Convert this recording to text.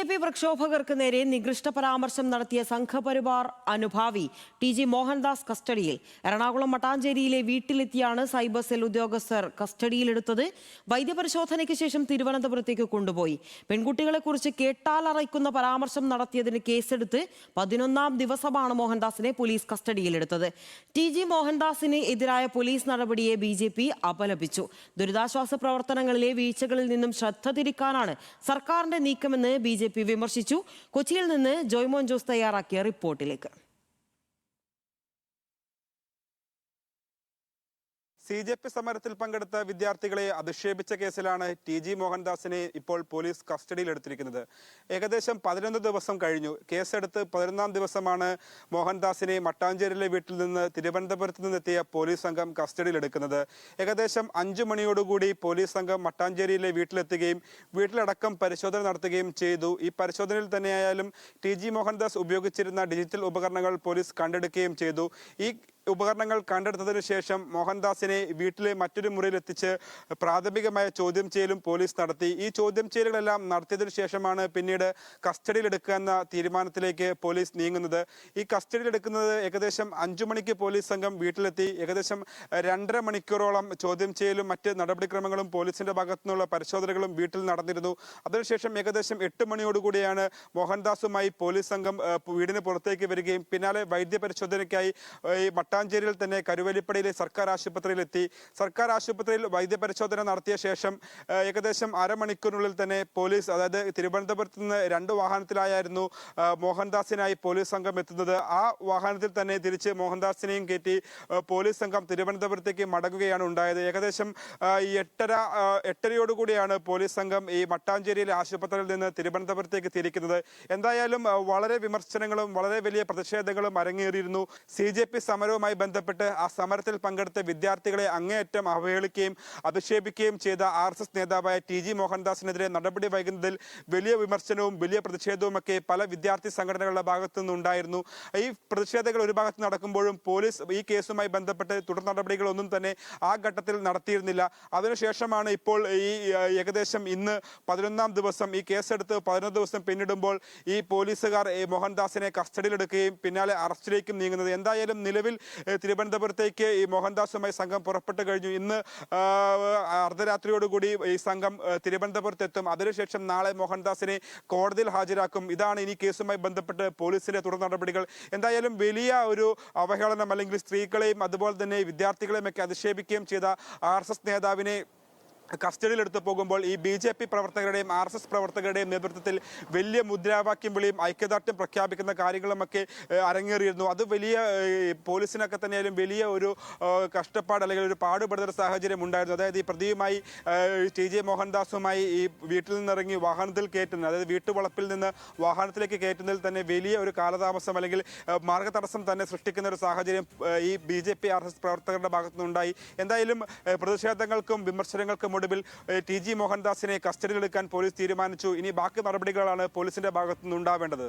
BJP പ്രക്ഷോഭകർക്ക് നേരെ നികൃഷ്ട പരാമർശം നടത്തിയ സംഘപരിവാർ അനുഭാവി TG മോഹൻദാസ് കസ്റ്റഡിയിൽ. എറണാകുളം മട്ടാഞ്ചേരിയിലെ വീട്ടിലെത്തിയാണ് സൈബർ സെൽ ഉദ്യോഗസ്ഥർ കസ്റ്റഡിയിലെടുത്തത്. വൈദ്യപരിശോധനയ്ക്ക് ശേഷം തിരുവനന്തപുരത്തേക്ക് കൊണ്ടുപോയി. പെൺകുട്ടികളെക്കുറിച്ച് കേട്ടാലറയ്ക്കുന്ന പരാമർശം നടത്തിയതിന് കേസെടുത്ത് 11ാം ദിവസമാണ് മോഹൻദാസിനെ പോലീസ് കസ്റ്റഡിയിലെടുത്തത്. TG മോഹൻദാസിന് എതിരായ പോലീസ് നടപടിയെ BJP അപലപിച്ചു. ദുരിതാശ്വാസ പ്രവർത്തനങ്ങളിലെ വീഴ്ചകളിൽ നിന്നും ശ്രദ്ധ തിരിക്കാനാണ് സർക്കാരിന്റെ നീക്കമെന്ന് BJP വിമർശിച്ചു. കൊച്ചിയിൽ നിന്ന് ജോയ്മോൻ ജോസ് തയ്യാറാക്കിയ റിപ്പോർട്ടിലേക്ക്. CJP സമരത്തിൽ പങ്കെടുത്ത വിദ്യാർത്ഥികളെ അധിക്ഷേപിച്ച കേസിലാണ് TG മോഹൻദാസിനെ ഇപ്പോൾ പോലീസ് കസ്റ്റഡിയിലെടുത്തിരിക്കുന്നത്. ഏകദേശം 11 ദിവസം കഴിഞ്ഞു. കേസെടുത്ത് 11ാം ദിവസമാണ് മോഹൻദാസിനെ മട്ടാഞ്ചേരിയിലെ വീട്ടിൽ നിന്ന് തിരുവനന്തപുരത്ത് നിന്നെത്തിയ പോലീസ് സംഘം കസ്റ്റഡിയിലെടുക്കുന്നത്. ഏകദേശം 5 മണിയോടുകൂടി പോലീസ് സംഘം മട്ടാഞ്ചേരിയിലെ വീട്ടിലെത്തുകയും വീട്ടിലടക്കം പരിശോധന നടത്തുകയും ചെയ്തു. ഈ പരിശോധനയിൽ തന്നെയായാലും TG മോഹൻദാസ് ഉപയോഗിച്ചിരുന്ന ഡിജിറ്റൽ ഉപകരണങ്ങൾ പോലീസ് കണ്ടെടുക്കുകയും ചെയ്തു. ഈ ഉപകരണങ്ങൾ കണ്ടെടുത്തതിനു ശേഷം മോഹൻദാസിനെ വീട്ടിലെ മറ്റൊരു മുറിയിലെത്തിച്ച് പ്രാഥമികമായ ചോദ്യം ചെയ്യലും പോലീസ് നടത്തി. ഈ ചോദ്യം ചെയ്യലുകളെല്ലാം നടത്തിയതിനു ശേഷമാണ് പിന്നീട് കസ്റ്റഡിയിലെടുക്കുക എന്ന തീരുമാനത്തിലേക്ക് പോലീസ് നീങ്ങുന്നത്. ഈ കസ്റ്റഡിയിലെടുക്കുന്നത് ഏകദേശം 5 മണിക്ക് പോലീസ് സംഘം വീട്ടിലെത്തി. ഏകദേശം 2.5 മണിക്കൂറോളം ചോദ്യം ചെയ്യലും മറ്റ് നടപടിക്രമങ്ങളും പോലീസിന്റെ ഭാഗത്തു നിന്നുള്ള പരിശോധനകളും വീട്ടിൽ നടന്നിരുന്നു. അതിനുശേഷം ഏകദേശം 8 മണിയോടുകൂടിയാണ് മോഹൻദാസുമായി പോലീസ് സംഘം വീടിന് പുറത്തേക്ക് വരികയും പിന്നാലെ വൈദ്യപരിശോധനയ്ക്കായി മട്ടാഞ്ചേരിയിൽ തന്നെ കരുവലിപ്പടിയിലെ സർക്കാർ ആശുപത്രിയിലെത്തി. സർക്കാർ ആശുപത്രിയിൽ വൈദ്യപരിശോധന നടത്തിയ ശേഷം ഏകദേശം അരമണിക്കൂറിനുള്ളിൽ തന്നെ പോലീസ്, അതായത് തിരുവനന്തപുരത്ത് നിന്ന് 2 വാഹനത്തിലായിരുന്നു മോഹൻദാസിനായി പോലീസ് സംഘം എത്തുന്നത്. ആ വാഹനത്തിൽ തന്നെ തിരിച്ച് മോഹൻദാസിനെയും കയറ്റി പോലീസ് സംഘം തിരുവനന്തപുരത്തേക്ക് മടങ്ങുകയാണ് ഉണ്ടായത്. ഏകദേശം 8:30യോടുകൂടിയാണ് പോലീസ് സംഘം ഈ മട്ടാഞ്ചേരിയിലെ ആശുപത്രിയിൽ നിന്ന് തിരുവനന്തപുരത്തേക്ക് തിരിക്കുന്നത്. എന്തായാലും വളരെ വിമർശനങ്ങളും വളരെ വലിയ പ്രതിഷേധങ്ങളും അരങ്ങേറിയിരുന്നു. CJP സമരവുമായി ബന്ധപ്പെട്ട് ആ സമരത്തിൽ പങ്കെടുത്ത വിദ്യാർത്ഥികളെ അങ്ങേയറ്റം അവഹേളിക്കുകയും അധിക്ഷേപിക്കുകയും ചെയ്ത RSS നേതാവായ TG മോഹൻദാസിനെതിരെ നടപടി വൈകുന്നതിൽ വലിയ വിമർശനവും വലിയ പ്രതിഷേധവുമൊക്കെ പല വിദ്യാർത്ഥി സംഘടനകളുടെ ഭാഗത്തു നിന്നുണ്ടായിരുന്നു. ഈ പ്രതിഷേധങ്ങൾ ഒരു ഭാഗത്ത് നടക്കുമ്പോഴും പോലീസ് ഈ കേസുമായി ബന്ധപ്പെട്ട് തുടർ നടപടികളൊന്നും തന്നെ ആ ഘട്ടത്തിൽ നടത്തിയിരുന്നില്ല. അതിനുശേഷമാണ് ഇപ്പോൾ ഈ ഏകദേശം ഇന്ന് 11ാം ദിവസം ഈ കേസെടുത്ത് 11 ദിവസം പിന്നിടുമ്പോൾ ഈ പോലീസുകാർ മോഹൻദാസിനെ കസ്റ്റഡിയിലെടുക്കുകയും പിന്നാലെ അറസ്റ്റിലേക്കും നീങ്ങുന്നത്. എന്തായാലും നിലവിൽ തിരുവനന്തപുരത്തേക്ക് ഈ മോഹൻദാസുമായി സംഘം പുറപ്പെട്ടു കഴിഞ്ഞു. ഇന്ന് അർദ്ധരാത്രിയോടുകൂടി ഈ സംഘം തിരുവനന്തപുരത്തെത്തും. അതിനുശേഷം നാളെ മോഹൻദാസിനെ കോടതിയിൽ ഹാജരാക്കും. ഇതാണ് ഇനി കേസുമായി ബന്ധപ്പെട്ട് പോലീസിന്റെ തുടർ നടപടികൾ. എന്തായാലും വലിയ ഒരു അവഹേളനം, അല്ലെങ്കിൽ സ്ത്രീകളെയും അതുപോലെ തന്നെ വിദ്യാർത്ഥികളെയും ഒക്കെ അധിക്ഷേപിക്കുകയും ചെയ്ത RSS നേതാവിനെ കസ്റ്റഡിയിലെടുത്ത് പോകുമ്പോൾ ഈ BJP പ്രവർത്തകരുടെയും RSS പ്രവർത്തകരുടെയും നേതൃത്വത്തിൽ വലിയ മുദ്രാവാക്യം വിളിയും ഐക്യദാർഢ്യം പ്രഖ്യാപിക്കുന്ന കാര്യങ്ങളുമൊക്കെ അരങ്ങേറിയിരുന്നു. അത് വലിയ പോലീസിനൊക്കെ തന്നെയാലും വലിയ ഒരു കഷ്ടപ്പാട്, അല്ലെങ്കിൽ ഒരു പാടുപെടുന്ന സാഹചര്യം ഉണ്ടായിരുന്നു. അതായത് ഈ പ്രതിയുമായി TG മോഹൻദാസുമായി ഈ വീട്ടിൽ നിന്നിറങ്ങി വാഹനത്തിൽ കയറ്റുന്നത്, അതായത് വീട്ടുവളപ്പിൽ നിന്ന് വാഹനത്തിലേക്ക് കയറ്റുന്നതിൽ തന്നെ വലിയ ഒരു കാലതാമസം അല്ലെങ്കിൽ മാർഗതടസ്സം തന്നെ സൃഷ്ടിക്കുന്ന ഒരു സാഹചര്യം ഈ BJP RSS പ്രവർത്തകരുടെ ഭാഗത്തുനിന്നുണ്ടായി. എന്തായാലും പ്രതിഷേധങ്ങൾക്കും വിമർശനങ്ങൾക്കും ഒടുവിൽ TG മോഹൻദാസിനെ കസ്റ്റഡിയിലെടുക്കാൻ പോലീസ് തീരുമാനിച്ചു. ഇനി ബാക്കി നടപടികളാണ് പോലീസിന്റെ ഭാഗത്തുനിന്ന് ഉണ്ടാവേണ്ടത്.